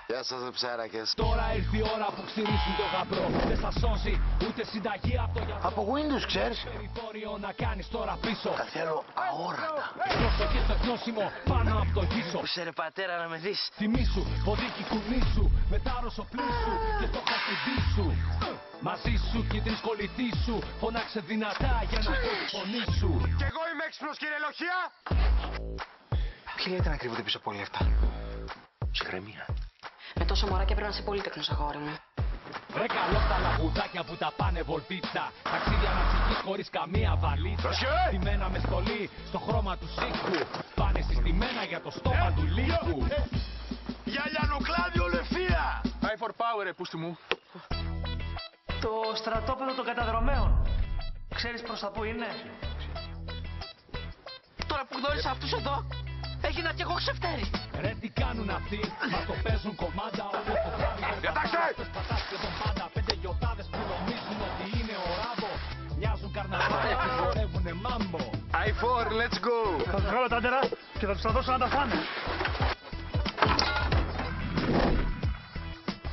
Γεια σας, ψάρακες. Τώρα ήρθε η ώρα που ξυρίσουν το γαμπρό. Δεν θα σώσει ούτε συνταγή από το γιατρό. Από Windows ξέρεις. Περιθώριο να κάνεις τώρα πίσω. Τα θέλω αόρατα. Πρόσοχη στο κνόσιμο πάνω από το γύσο. Πούσε ρε πατέρα να με δεις. Θυμήσου, ποδίκι κουνήσου. Μετάρρωσο πλήσου και το χαστιντή σου. Μαζί σου και την σκολητή σου. Φωνάξε δυνατά για να ακούσει τη φωνή σου. Κι εγώ είμαι έξυπνος, κύριε Λοχεία. Ποιοι λέτε να κρύβονται πίσω από όλα αυτά. Ψυχραιμία. Με τόσο μωράκια πρέπει να είσαι πολύτεκνος, αγόρι μου. Ρε καλό τα λαγουδάκια που τα πάνε βολτίτσα. Ταξίδια να ψυχείς χωρίς καμία βαλίτσα. Στημένα με στολή στο χρώμα του σύγκου. Πάνε συστημένα για το στόμα του λύκου. Για λιανοκλάδι ολευθεία. High for power, πούστη μου. Το στρατόπεδο των καταδρομέων. Ξέρεις προς τα που είναι? Τώρα που γνώρισα αυτούς εδώ, έγινα κι εγώ ξεφτέρι. Ρε τι κάνουν αυτοί, μα το παίζουν κομμάτα όπως το τράβει. Διατάξτε! Πατάς και τον πάντα, 5 γιοτάδες που νομίζουν ότι είναι ο Ράμπο. Μοιάζουν καρναβάλια και χορεύουνε μάμπο. I4, let's go. Θα τους βγάλω τα άντερα και θα τους τα δώσω να τα φάνε.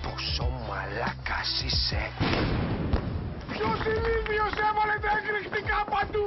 Πόσο μαλάκας είσαι. Ποιος ηλίθιος έβαλε τα εκρηκτικά παντού.